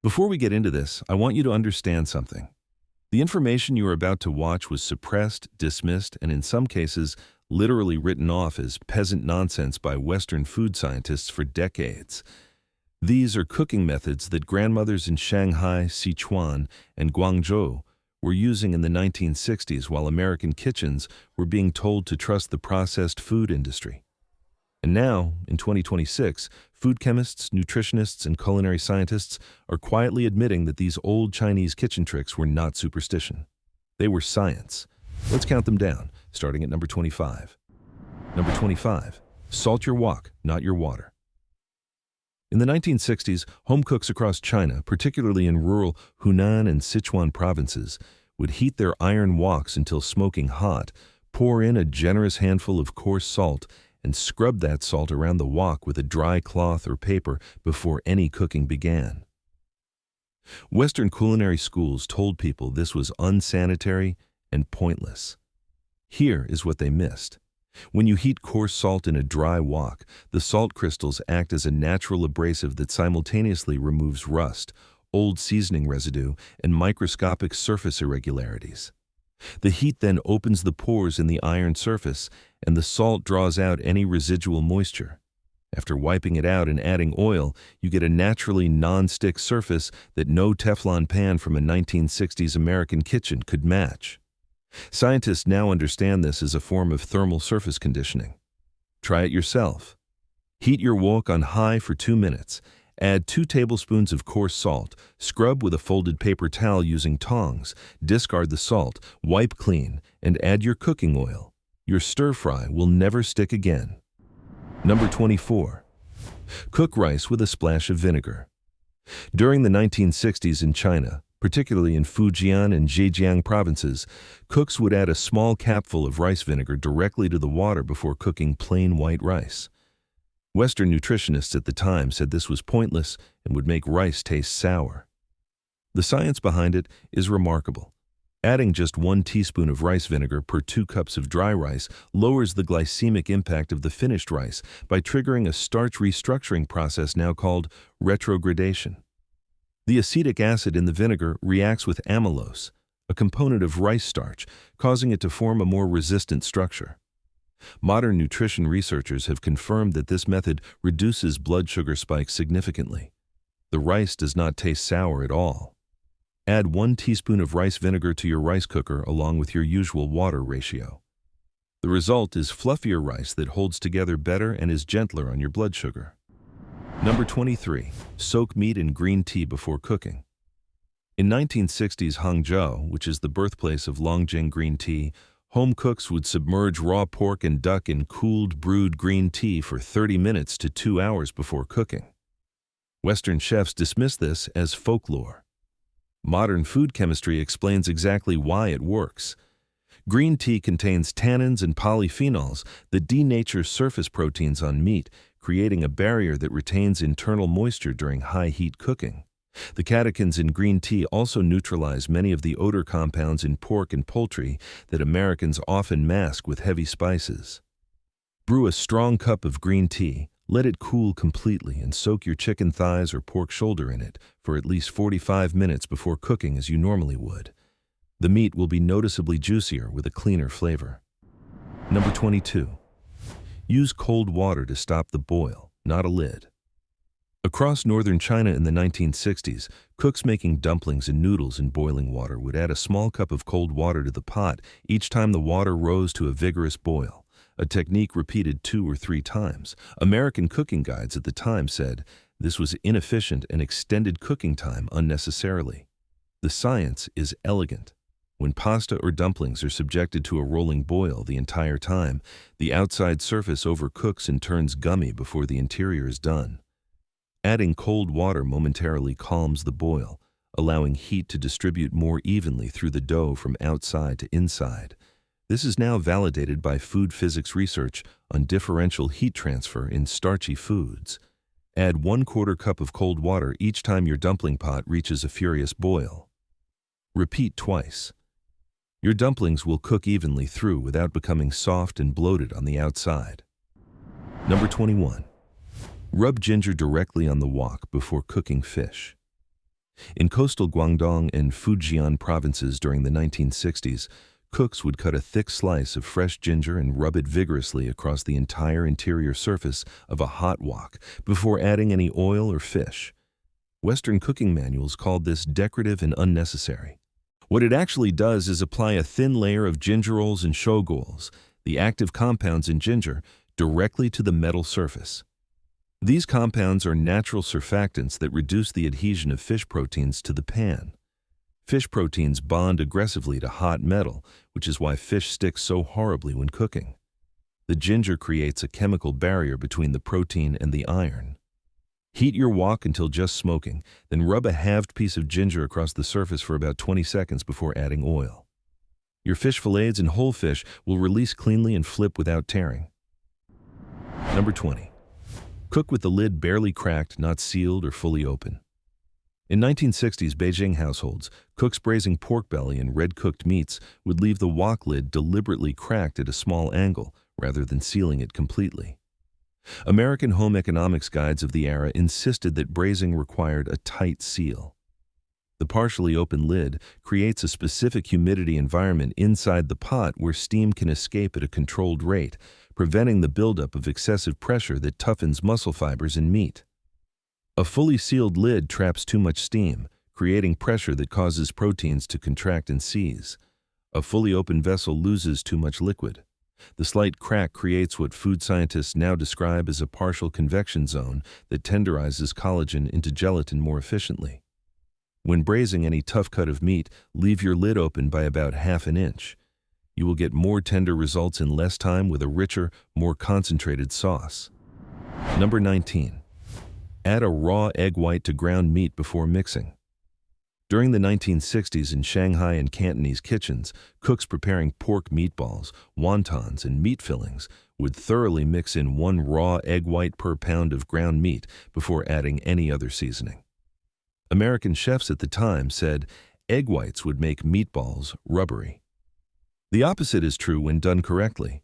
Before we get into this, I want you to understand something. The information you are about to watch was suppressed, dismissed, and in some cases, literally written off as peasant nonsense by Western food scientists for decades. These are cooking methods that grandmothers in Shanghai, Sichuan, and Guangzhou were using in the 1960s while American kitchens were being told to trust the processed food industry. And now, in 2026, food chemists, nutritionists, and culinary scientists are quietly admitting that these old Chinese kitchen tricks were not superstition. They were science. Let's count them down, starting at number 25. Number 25. Salt your wok, not your water. In the 1960s, home cooks across China, particularly in rural Hunan and Sichuan provinces, would heat their iron woks until smoking hot, pour in a generous handful of coarse salt, and scrub that salt around the wok with a dry cloth or paper before any cooking began. Western culinary schools told people this was unsanitary and pointless. Here is what they missed. When you heat coarse salt in a dry wok, the salt crystals act as a natural abrasive that simultaneously removes rust, old seasoning residue, and microscopic surface irregularities. The heat then opens the pores in the iron surface, and the salt draws out any residual moisture. After wiping it out and adding oil, you get a naturally non-stick surface that no Teflon pan from a 1960s American kitchen could match. Scientists now understand this as a form of thermal surface conditioning. Try it yourself. Heat your wok on high for 2 minutes. Add 2 tablespoons of coarse salt, scrub with a folded paper towel using tongs, discard the salt, wipe clean, and add your cooking oil. Your stir-fry will never stick again. Number 24. Cook rice with a splash of vinegar. During the 1960s in China, particularly in Fujian and Zhejiang provinces, cooks would add a small capful of rice vinegar directly to the water before cooking plain white rice. Western nutritionists at the time said this was pointless and would make rice taste sour. The science behind it is remarkable. Adding just 1 teaspoon of rice vinegar per 2 cups of dry rice lowers the glycemic impact of the finished rice by triggering a starch restructuring process now called retrogradation. The acetic acid in the vinegar reacts with amylose, a component of rice starch, causing it to form a more resistant structure. Modern nutrition researchers have confirmed that this method reduces blood sugar spikes significantly. The rice does not taste sour at all. Add 1 teaspoon of rice vinegar to your rice cooker along with your usual water ratio. The result is fluffier rice that holds together better and is gentler on your blood sugar. Number 23. Soak meat in green tea before cooking. In 1960s Hangzhou, which is the birthplace of Longjing green tea, home cooks would submerge raw pork and duck in cooled brewed green tea for 30 minutes to 2 hours before cooking. Western chefs dismiss this as folklore. Modern food chemistry explains exactly why it works. Green tea contains tannins and polyphenols that denature surface proteins on meat, creating a barrier that retains internal moisture during high-heat cooking. The catechins in green tea also neutralize many of the odor compounds in pork and poultry that Americans often mask with heavy spices. Brew a strong cup of green tea, let it cool completely, and soak your chicken thighs or pork shoulder in it for at least 45 minutes before cooking as you normally would. The meat will be noticeably juicier with a cleaner flavor. Number 22. Use cold water to stop the boil, not a lid. Across northern China in the 1960s, cooks making dumplings and noodles in boiling water would add a small cup of cold water to the pot each time the water rose to a vigorous boil, a technique repeated 2 or 3 times. American cooking guides at the time said this was inefficient and extended cooking time unnecessarily. The science is elegant. When pasta or dumplings are subjected to a rolling boil the entire time, the outside surface overcooks and turns gummy before the interior is done. Adding cold water momentarily calms the boil, allowing heat to distribute more evenly through the dough from outside to inside. This is now validated by food physics research on differential heat transfer in starchy foods. Add 1/4 cup of cold water each time your dumpling pot reaches a furious boil. Repeat twice. Your dumplings will cook evenly through without becoming soft and bloated on the outside. Number 21. Rub ginger directly on the wok before cooking fish. In coastal Guangdong and Fujian provinces during the 1960s, cooks would cut a thick slice of fresh ginger and rub it vigorously across the entire interior surface of a hot wok before adding any oil or fish. Western cooking manuals called this decorative and unnecessary. What it actually does is apply a thin layer of gingerols and shogols, the active compounds in ginger, directly to the metal surface. These compounds are natural surfactants that reduce the adhesion of fish proteins to the pan. Fish proteins bond aggressively to hot metal, which is why fish sticks so horribly when cooking. The ginger creates a chemical barrier between the protein and the iron. Heat your wok until just smoking, then rub a halved piece of ginger across the surface for about 20 seconds before adding oil. Your fish fillets and whole fish will release cleanly and flip without tearing. Number 20. Cook with the lid barely cracked, not sealed or fully open. In 1960s Beijing households, cooks braising pork belly and red-cooked meats would leave the wok lid deliberately cracked at a small angle rather than sealing it completely. American home economics guides of the era insisted that braising required a tight seal. The partially open lid creates a specific humidity environment inside the pot where steam can escape at a controlled rate, preventing the buildup of excessive pressure that toughens muscle fibers in meat. A fully sealed lid traps too much steam, creating pressure that causes proteins to contract and seize. A fully open vessel loses too much liquid. The slight crack creates what food scientists now describe as a partial convection zone that tenderizes collagen into gelatin more efficiently. When braising any tough cut of meat, leave your lid open by about ½ an inch. You will get more tender results in less time with a richer, more concentrated sauce. Number 19. Add a raw egg white to ground meat before mixing. During the 1960s in Shanghai and Cantonese kitchens, cooks preparing pork meatballs, wontons, and meat fillings would thoroughly mix in 1 raw egg white per pound of ground meat before adding any other seasoning. American chefs at the time said egg whites would make meatballs rubbery. The opposite is true when done correctly.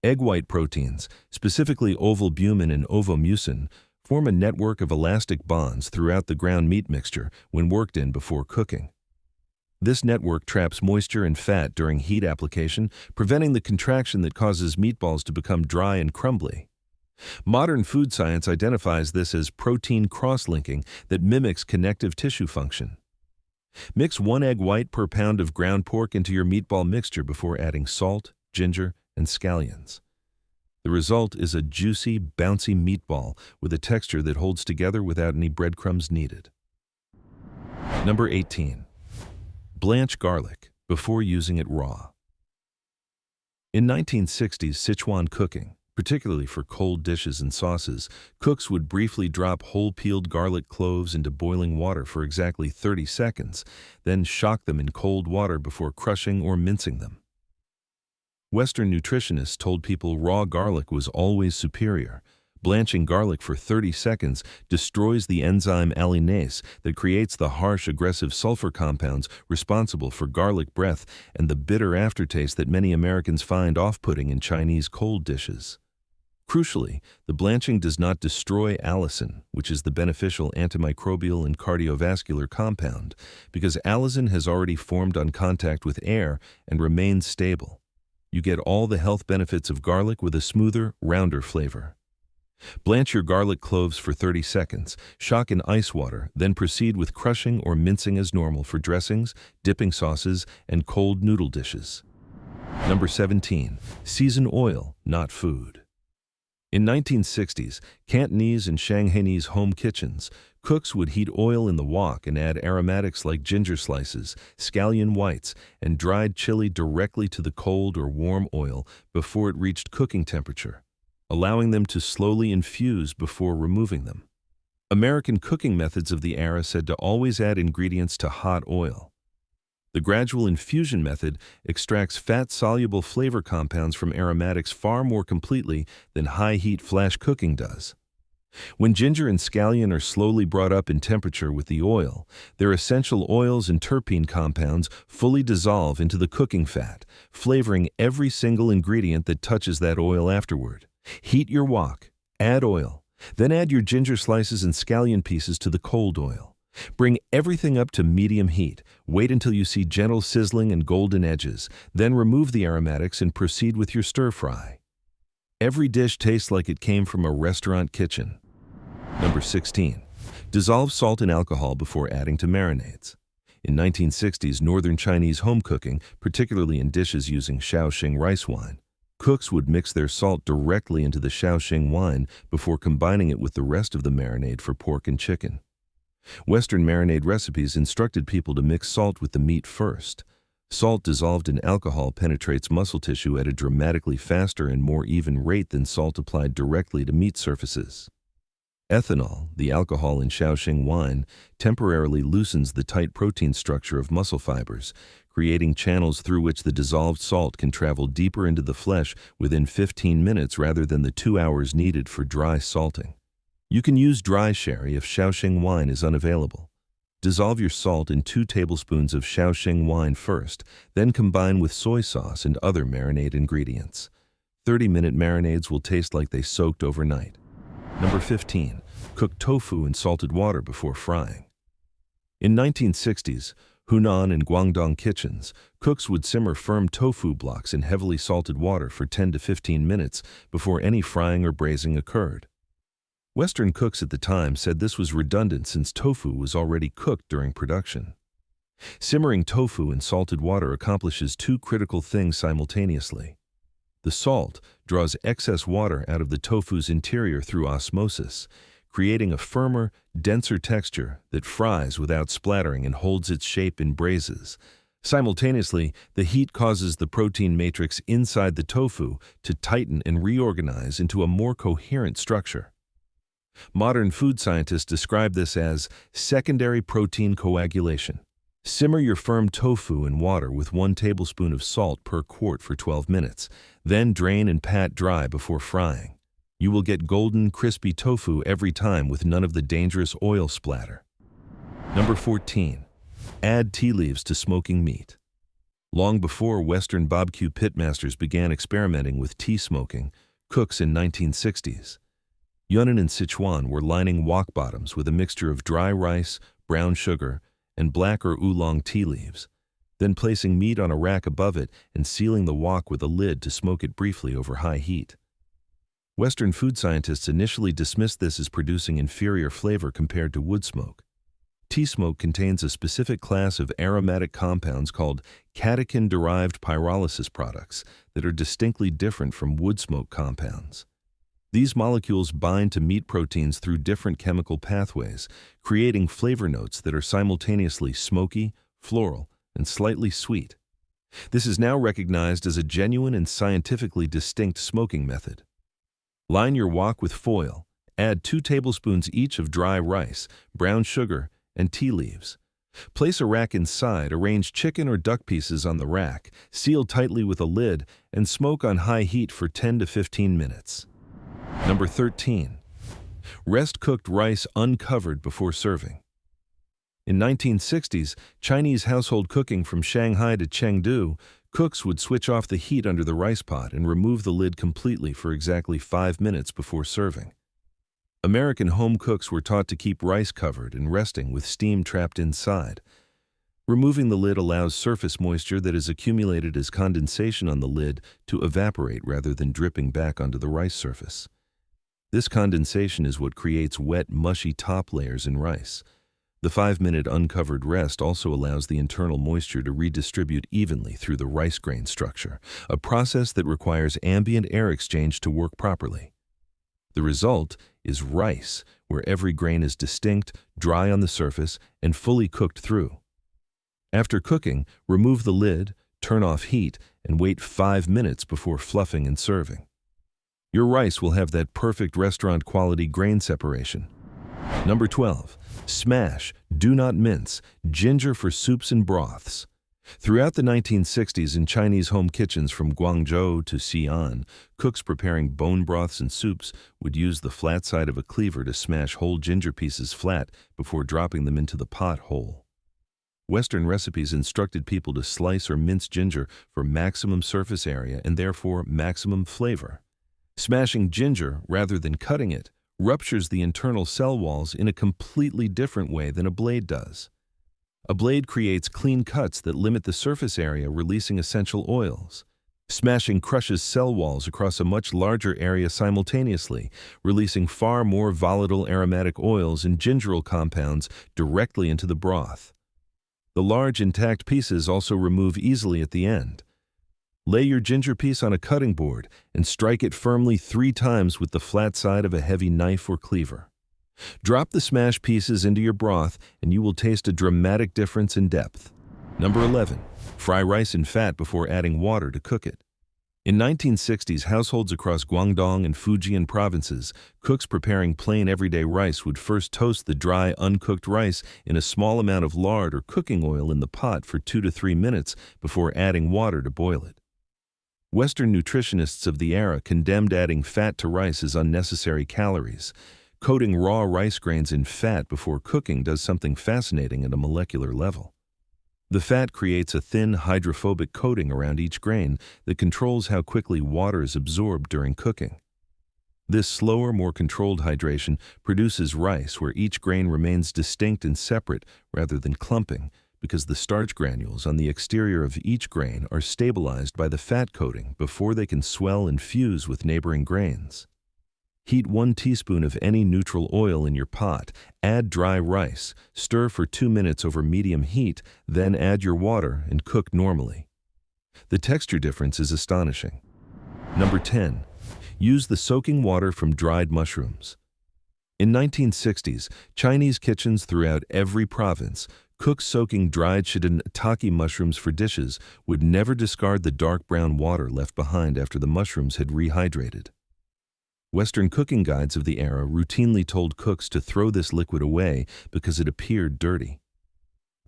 Egg white proteins, specifically ovalbumin and ovomucin, form a network of elastic bonds throughout the ground meat mixture when worked in before cooking. This network traps moisture and fat during heat application, preventing the contraction that causes meatballs to become dry and crumbly. Modern food science identifies this as protein cross-linking that mimics connective tissue function. Mix 1 egg white per pound of ground pork into your meatball mixture before adding salt, ginger, and scallions. The result is a juicy, bouncy meatball with a texture that holds together without any breadcrumbs needed. Number 18. Blanch garlic before using it raw. In 1960s Sichuan cooking, particularly for cold dishes and sauces, cooks would briefly drop whole peeled garlic cloves into boiling water for exactly 30 seconds, then shock them in cold water before crushing or mincing them. Western nutritionists told people raw garlic was always superior. Blanching garlic for 30 seconds destroys the enzyme allinase that creates the harsh, aggressive sulfur compounds responsible for garlic breath and the bitter aftertaste that many Americans find off-putting in Chinese cold dishes. Crucially, the blanching does not destroy allicin, which is the beneficial antimicrobial and cardiovascular compound, because allicin has already formed on contact with air and remains stable. You get all the health benefits of garlic with a smoother, rounder flavor. Blanch your garlic cloves for 30 seconds, shock in ice water, then proceed with crushing or mincing as normal for dressings, dipping sauces, and cold noodle dishes. Number 17. Season oil, not food. In 1960s, Cantonese and Shanghainese home kitchens, cooks would heat oil in the wok and add aromatics like ginger slices, scallion whites, and dried chili directly to the cold or warm oil before it reached cooking temperature, allowing them to slowly infuse before removing them. American cooking methods of the era said to always add ingredients to hot oil. The gradual infusion method extracts fat-soluble flavor compounds from aromatics far more completely than high-heat flash cooking does. When ginger and scallion are slowly brought up in temperature with the oil, their essential oils and terpene compounds fully dissolve into the cooking fat, flavoring every single ingredient that touches that oil afterward. Heat your wok, add oil, then add your ginger slices and scallion pieces to the cold oil. Bring everything up to medium heat. Wait until you see gentle sizzling and golden edges. Then remove the aromatics and proceed with your stir-fry. Every dish tastes like it came from a restaurant kitchen. Number 16. Dissolve salt in alcohol before adding to marinades. In 1960s northern Chinese home cooking, particularly in dishes using Shaoxing rice wine, cooks would mix their salt directly into the Shaoxing wine before combining it with the rest of the marinade for pork and chicken. Western marinade recipes instructed people to mix salt with the meat first. Salt dissolved in alcohol penetrates muscle tissue at a dramatically faster and more even rate than salt applied directly to meat surfaces. Ethanol, the alcohol in Shaoxing wine, temporarily loosens the tight protein structure of muscle fibers, creating channels through which the dissolved salt can travel deeper into the flesh within 15 minutes rather than the 2 hours needed for dry salting. You can use dry sherry if Shaoxing wine is unavailable. Dissolve your salt in 2 tablespoons of Shaoxing wine first, then combine with soy sauce and other marinade ingredients. 30-minute marinades will taste like they soaked overnight. Number 15. Cook tofu in salted water before frying. In 1960s, Hunan and Guangdong kitchens, cooks would simmer firm tofu blocks in heavily salted water for 10 to 15 minutes before any frying or braising occurred. Western cooks at the time said this was redundant since tofu was already cooked during production. Simmering tofu in salted water accomplishes 2 critical things simultaneously. The salt draws excess water out of the tofu's interior through osmosis, creating a firmer, denser texture that fries without splattering and holds its shape in braises. Simultaneously, the heat causes the protein matrix inside the tofu to tighten and reorganize into a more coherent structure. Modern food scientists describe this as secondary protein coagulation. Simmer your firm tofu in water with 1 tablespoon of salt per quart for 12 minutes, then drain and pat dry before frying. You will get golden, crispy tofu every time with none of the dangerous oil splatter. Number 14. Add tea leaves to smoking meat. Long before Western barbecue pitmasters began experimenting with tea smoking, cooks in 1960s, Yunnan and Sichuan were lining wok bottoms with a mixture of dry rice, brown sugar, and black or oolong tea leaves, then placing meat on a rack above it and sealing the wok with a lid to smoke it briefly over high heat. Western food scientists initially dismissed this as producing inferior flavor compared to wood smoke. Tea smoke contains a specific class of aromatic compounds called catechin-derived pyrolysis products that are distinctly different from wood smoke compounds. These molecules bind to meat proteins through different chemical pathways, creating flavor notes that are simultaneously smoky, floral, and slightly sweet. This is now recognized as a genuine and scientifically distinct smoking method. Line your wok with foil, add 2 tablespoons each of dry rice, brown sugar, and tea leaves. Place a rack inside, arrange chicken or duck pieces on the rack, seal tightly with a lid, and smoke on high heat for 10 to 15 minutes. Number 13. Rest cooked rice uncovered before serving. In 1960s, Chinese household cooking from Shanghai to Chengdu, cooks would switch off the heat under the rice pot and remove the lid completely for exactly 5 minutes before serving. American home cooks were taught to keep rice covered and resting with steam trapped inside. Removing the lid allows surface moisture that is accumulated as condensation on the lid to evaporate rather than dripping back onto the rice surface. This condensation is what creates wet, mushy top layers in rice. The 5-minute uncovered rest also allows the internal moisture to redistribute evenly through the rice grain structure, a process that requires ambient air exchange to work properly. The result is rice, where every grain is distinct, dry on the surface, and fully cooked through. After cooking, remove the lid, turn off heat, and wait 5 minutes before fluffing and serving. Your rice will have that perfect restaurant-quality grain separation. Number 12. Smash, do not mince, ginger for soups and broths. Throughout the 1960s in Chinese home kitchens from Guangzhou to Xi'an, cooks preparing bone broths and soups would use the flat side of a cleaver to smash whole ginger pieces flat before dropping them into the pot whole. Western recipes instructed people to slice or mince ginger for maximum surface area and therefore maximum flavor. Smashing ginger rather than cutting it ruptures the internal cell walls in a completely different way than a blade does. A blade creates clean cuts that limit the surface area, releasing essential oils. Smashing crushes cell walls across a much larger area simultaneously, releasing far more volatile aromatic oils and gingerol compounds directly into the broth. The large intact pieces also remove easily at the end. Lay your ginger piece on a cutting board and strike it firmly 3 times with the flat side of a heavy knife or cleaver. Drop the smashed pieces into your broth and you will taste a dramatic difference in depth. Number 11. Fry rice in fat before adding water to cook it. In 1960s, households across Guangdong and Fujian provinces, cooks preparing plain everyday rice would first toast the dry, uncooked rice in a small amount of lard or cooking oil in the pot for 2 to 3 minutes before adding water to boil it. Western nutritionists of the era condemned adding fat to rice as unnecessary calories. Coating raw rice grains in fat before cooking does something fascinating at a molecular level. The fat creates a thin, hydrophobic coating around each grain that controls how quickly water is absorbed during cooking. This slower, more controlled hydration produces rice where each grain remains distinct and separate rather than clumping, because the starch granules on the exterior of each grain are stabilized by the fat coating before they can swell and fuse with neighboring grains. Heat 1 teaspoon of any neutral oil in your pot, add dry rice, stir for 2 minutes over medium heat, then add your water and cook normally. The texture difference is astonishing. Number 10. Use the soaking water from dried mushrooms. In 1960s, Chinese kitchens throughout every province, cooks soaking dried shiitake mushrooms for dishes would never discard the dark brown water left behind after the mushrooms had rehydrated. Western cooking guides of the era routinely told cooks to throw this liquid away because it appeared dirty.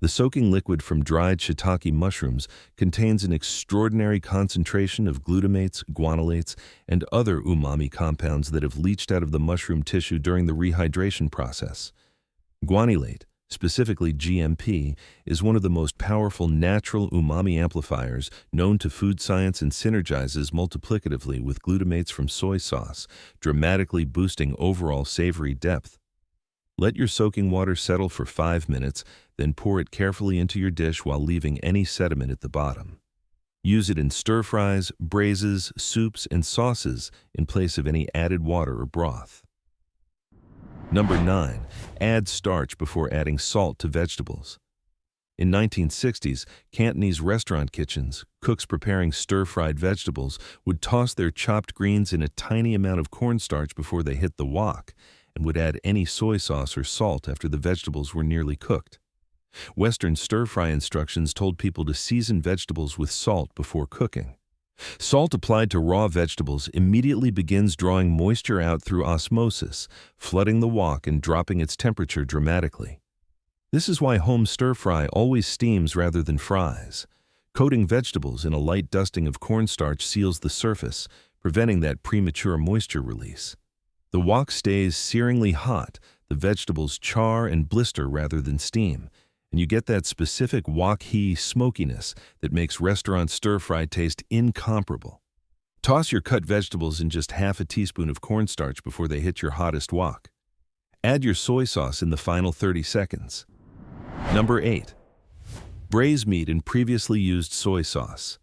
The soaking liquid from dried shiitake mushrooms contains an extraordinary concentration of glutamates, guanolates, and other umami compounds that have leached out of the mushroom tissue during the rehydration process. Guanylate, specifically GMP, is one of the most powerful natural umami amplifiers known to food science and synergizes multiplicatively with glutamates from soy sauce, dramatically boosting overall savory depth. Let your soaking water settle for 5 minutes, then pour it carefully into your dish while leaving any sediment at the bottom. Use it in stir-fries, braises, soups, and sauces in place of any added water or broth. Number 9. Add starch before adding salt to vegetables. In 1960s, Cantonese restaurant kitchens, cooks preparing stir-fried vegetables would toss their chopped greens in a tiny amount of cornstarch before they hit the wok, and would add any soy sauce or salt after the vegetables were nearly cooked. Western stir-fry instructions told people to season vegetables with salt before cooking. Salt applied to raw vegetables immediately begins drawing moisture out through osmosis, flooding the wok and dropping its temperature dramatically. This is why home stir-fry always steams rather than fries. Coating vegetables in a light dusting of cornstarch seals the surface, preventing that premature moisture release. The wok stays searingly hot, the vegetables char and blister rather than steam, and you get that specific wok-hee smokiness that makes restaurant stir-fry taste incomparable. Toss your cut vegetables in just half a teaspoon of cornstarch before they hit your hottest wok. Add your soy sauce in the final 30 seconds. Number 8. Braise meat in previously used soy sauce.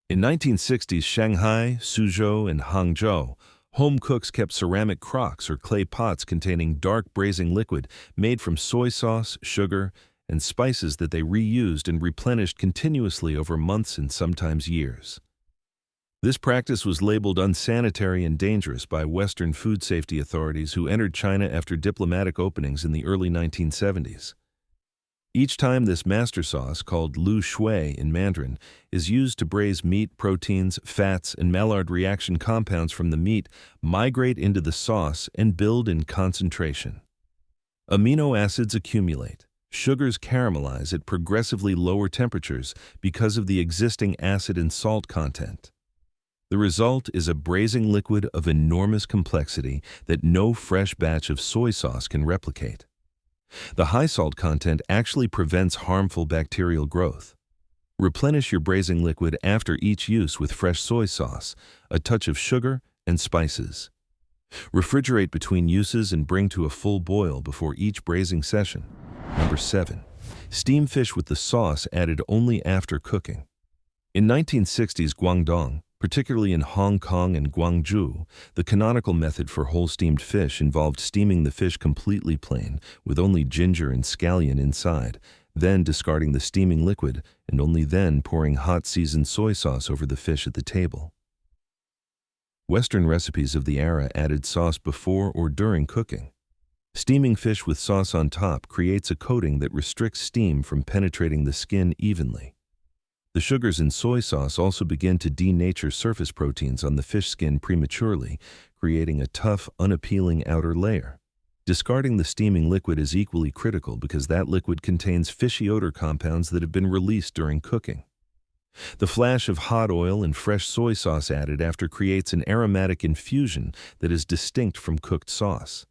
In 1960s Shanghai, Suzhou, and Hangzhou, home cooks kept ceramic crocks or clay pots containing dark braising liquid made from soy sauce, sugar, and spices that they reused and replenished continuously over months and sometimes years. This practice was labeled unsanitary and dangerous by Western food safety authorities who entered China after diplomatic openings in the early 1970s. Each time this master sauce, called lu shui in Mandarin, is used to braise meat, proteins, fats, and Maillard reaction compounds from the meat migrate into the sauce and build in concentration. Amino acids accumulate. Sugars caramelize at progressively lower temperatures because of the existing acid and salt content. The result is a braising liquid of enormous complexity that no fresh batch of soy sauce can replicate. The high salt content actually prevents harmful bacterial growth. Replenish your braising liquid after each use with fresh soy sauce, a touch of sugar, and spices. Refrigerate between uses and bring to a full boil before each braising session. Number 7. Steam fish with the sauce added only after cooking. In 1960s Guangdong, particularly in Hong Kong and Guangzhou, the canonical method for whole steamed fish involved steaming the fish completely plain, with only ginger and scallion inside, then discarding the steaming liquid, and only then pouring hot seasoned soy sauce over the fish at the table. Western recipes of the era added sauce before or during cooking. Steaming fish with sauce on top creates a coating that restricts steam from penetrating the skin evenly. The sugars in soy sauce also begin to denature surface proteins on the fish skin prematurely, creating a tough, unappealing outer layer. Discarding the steaming liquid is equally critical because that liquid contains fishy odor compounds that have been released during cooking. The flash of hot oil and fresh soy sauce added after creates an aromatic infusion that is distinct from cooked sauce.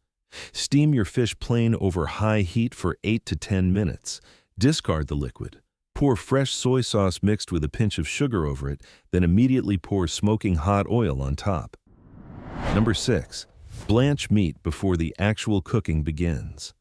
Steam your fish plain over high heat for 8 to 10 minutes. Discard the liquid. Pour fresh soy sauce mixed with a pinch of sugar over it, then immediately pour smoking hot oil on top. Number 6. Blanch meat before the actual cooking begins.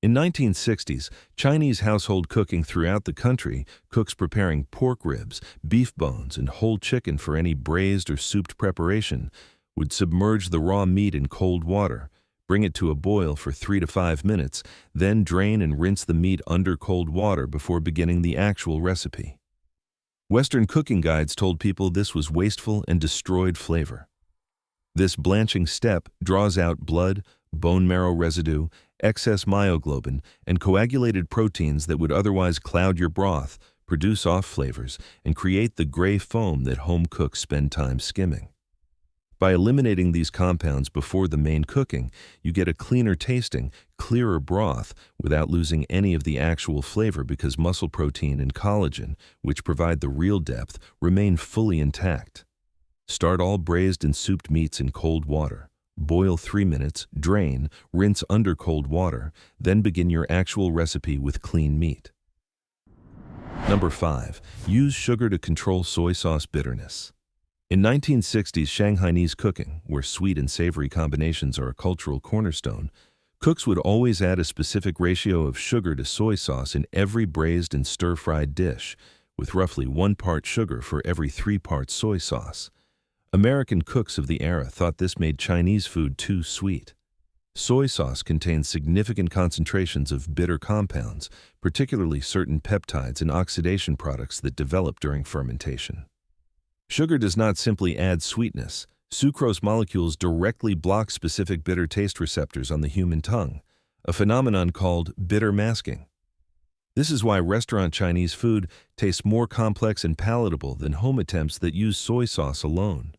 In 1960s, Chinese household cooking throughout the country, cooks preparing pork ribs, beef bones, and whole chicken for any braised or souped preparation, would submerge the raw meat in cold water, bring it to a boil for 3 to 5 minutes, then drain and rinse the meat under cold water before beginning the actual recipe. Western cooking guides told people this was wasteful and destroyed flavor. This blanching step draws out blood, bone marrow residue, excess myoglobin, and coagulated proteins that would otherwise cloud your broth, produce off flavors, and create the gray foam that home cooks spend time skimming. By eliminating these compounds before the main cooking, you get a cleaner tasting, clearer broth without losing any of the actual flavor because muscle protein and collagen, which provide the real depth, remain fully intact. Start all braised and souped meats in cold water. Boil 3 minutes, drain, rinse under cold water, then begin your actual recipe with clean meat. Number 5. Use sugar to control soy sauce bitterness. In 1960s Shanghainese cooking, where sweet and savory combinations are a cultural cornerstone, cooks would always add a specific ratio of sugar to soy sauce in every braised and stir-fried dish, with roughly 1 part sugar for every 3 parts soy sauce. American cooks of the era thought this made Chinese food too sweet. Soy sauce contains significant concentrations of bitter compounds, particularly certain peptides and oxidation products that develop during fermentation. Sugar does not simply add sweetness. Sucrose molecules directly block specific bitter taste receptors on the human tongue, a phenomenon called bitter masking. This is why restaurant Chinese food tastes more complex and palatable than home attempts that use soy sauce alone.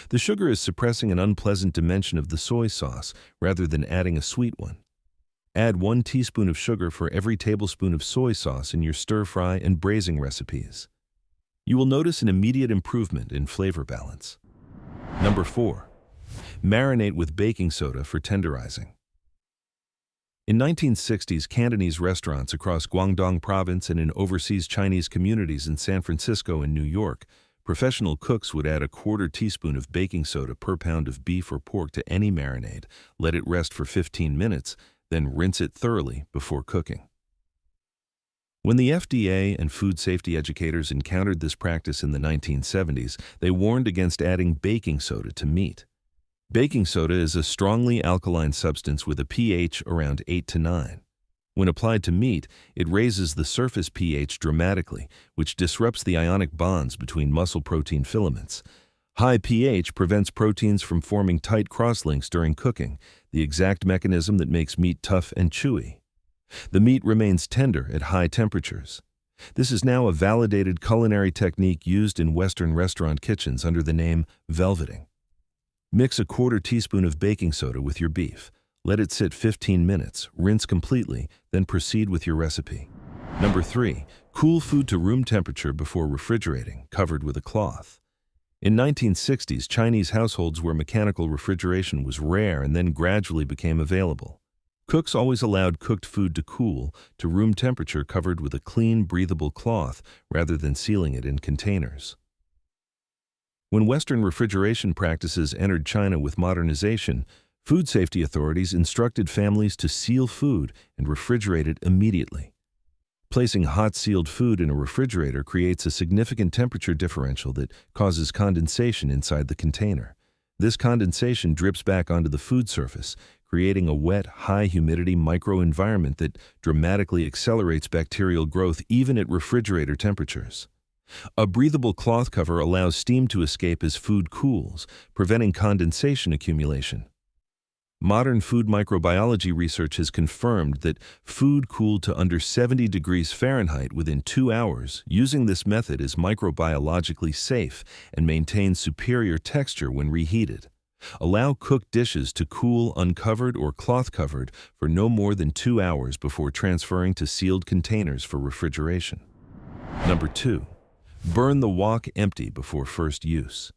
The sugar is suppressing an unpleasant dimension of the soy sauce rather than adding a sweet one. Add 1 teaspoon of sugar for every tablespoon of soy sauce in your stir-fry and braising recipes. You will notice an immediate improvement in flavor balance. Number 4. Marinate with baking soda for tenderizing. In 1960s Cantonese restaurants across Guangdong Province and in overseas Chinese communities in San Francisco and New York, professional cooks would add a 1/4 teaspoon of baking soda per pound of beef or pork to any marinade, let it rest for 15 minutes, then rinse it thoroughly before cooking. When the FDA and food safety educators encountered this practice in the 1970s, they warned against adding baking soda to meat. Baking soda is a strongly alkaline substance with a pH around 8 to 9. When applied to meat, it raises the surface pH dramatically, which disrupts the ionic bonds between muscle protein filaments. High pH prevents proteins from forming tight crosslinks during cooking, the exact mechanism that makes meat tough and chewy. The meat remains tender at high temperatures. This is now a validated culinary technique used in Western restaurant kitchens under the name velveting. Mix a 1/4 teaspoon of baking soda with your beef. Let it sit 15 minutes, rinse completely, then proceed with your recipe. Number 3. Cool food to room temperature before refrigerating, covered with a cloth. In 1960s, Chinese households where mechanical refrigeration was rare and then gradually became available. Cooks always allowed cooked food to cool to room temperature covered with a clean, breathable cloth rather than sealing it in containers. When Western refrigeration practices entered China with modernization, food safety authorities instructed families to seal food and refrigerate it immediately. Placing hot sealed food in a refrigerator creates a significant temperature differential that causes condensation inside the container. This condensation drips back onto the food surface, creating a wet, high-humidity microenvironment that dramatically accelerates bacterial growth even at refrigerator temperatures. A breathable cloth cover allows steam to escape as food cools, preventing condensation accumulation. Modern food microbiology research has confirmed that food cooled to under 70 degrees Fahrenheit within 2 hours using this method is microbiologically safe and maintains superior texture when reheated. Allow cooked dishes to cool uncovered or cloth-covered for no more than 2 hours before transferring to sealed containers for refrigeration. Number 2. Burn the wok empty before first use.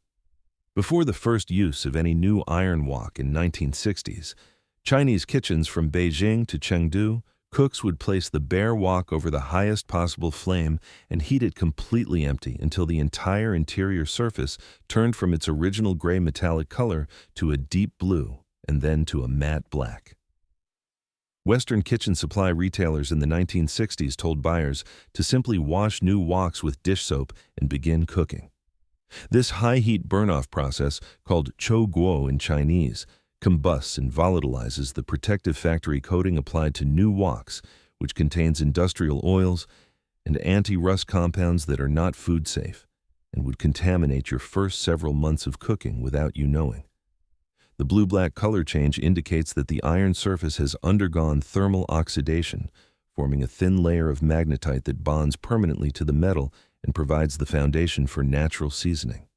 Before the first use of any new iron wok in 1960s, Chinese kitchens from Beijing to Chengdu, cooks would place the bare wok over the highest possible flame and heat it completely empty until the entire interior surface turned from its original gray metallic color to a deep blue and then to a matte black. Western kitchen supply retailers in the 1960s told buyers to simply wash new woks with dish soap and begin cooking. This high-heat burn-off process, called chou guo in Chinese, combusts and volatilizes the protective factory coating applied to new woks, which contains industrial oils and anti-rust compounds that are not food safe and would contaminate your first several months of cooking without you knowing. The blue-black color change indicates that the iron surface has undergone thermal oxidation, forming a thin layer of magnetite that bonds permanently to the metal and provides the foundation for natural seasoning.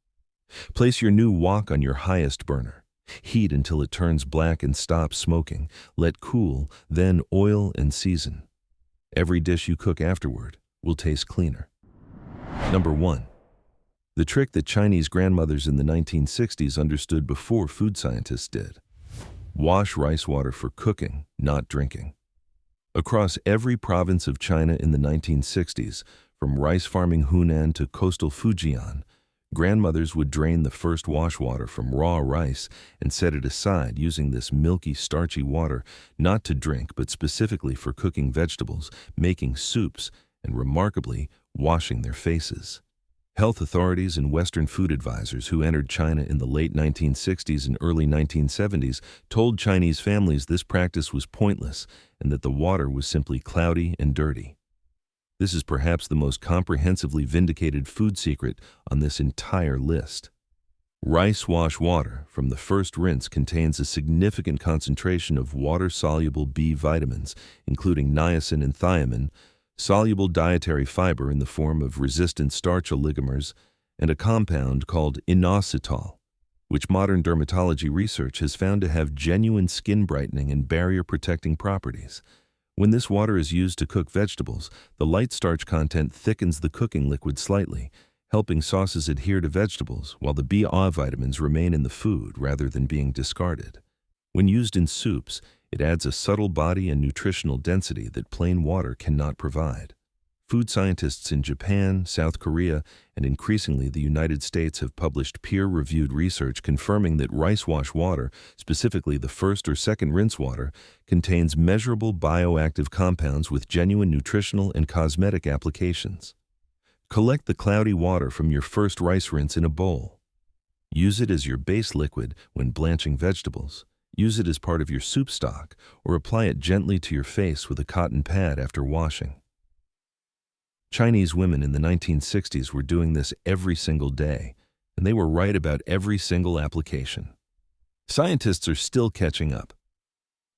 Place your new wok on your highest burner. Heat until it turns black and stops smoking. Let cool, then oil and season. Every dish you cook afterward will taste cleaner. Number 1. The trick that Chinese grandmothers in the 1960s understood before food scientists did. Wash rice water for cooking, not drinking. Across every province of China in the 1960s, from rice-farming Hunan to coastal Fujian, grandmothers would drain the first wash water from raw rice and set it aside using this milky, starchy water not to drink but specifically for cooking vegetables, making soups, and remarkably, washing their faces. Health authorities and Western food advisors who entered China in the late 1960s and early 1970s told Chinese families this practice was pointless and that the water was simply cloudy and dirty. This is perhaps the most comprehensively vindicated food secret on this entire list. Rice wash water from the first rinse contains a significant concentration of water-soluble B vitamins, including niacin and thiamine, soluble dietary fiber in the form of resistant starch oligomers, and a compound called inositol, which modern dermatology research has found to have genuine skin brightening and barrier-protecting properties. When this water is used to cook vegetables, the light starch content thickens the cooking liquid slightly, helping sauces adhere to vegetables while the B vitamins remain in the food rather than being discarded. When used in soups, it adds a subtle body and nutritional density that plain water cannot provide. Food scientists in Japan, South Korea, and increasingly the United States have published peer-reviewed research confirming that rice wash water, specifically the first or second rinse water, contains measurable bioactive compounds with genuine nutritional and cosmetic applications. Collect the cloudy water from your first rice rinse in a bowl. Use it as your base liquid when blanching vegetables. Use it as part of your soup stock, or apply it gently to your face with a cotton pad after washing. Chinese women in the 1960s were doing this every single day, and they were right about every single application. Scientists are still catching up.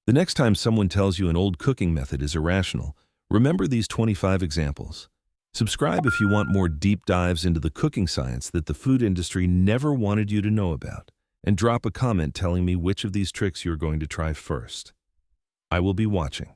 The next time someone tells you an old cooking method is irrational, remember these 25 examples. Subscribe if you want more deep dives into the cooking science that the food industry never wanted you to know about, and drop a comment telling me which of these tricks you're going to try first. I will be watching.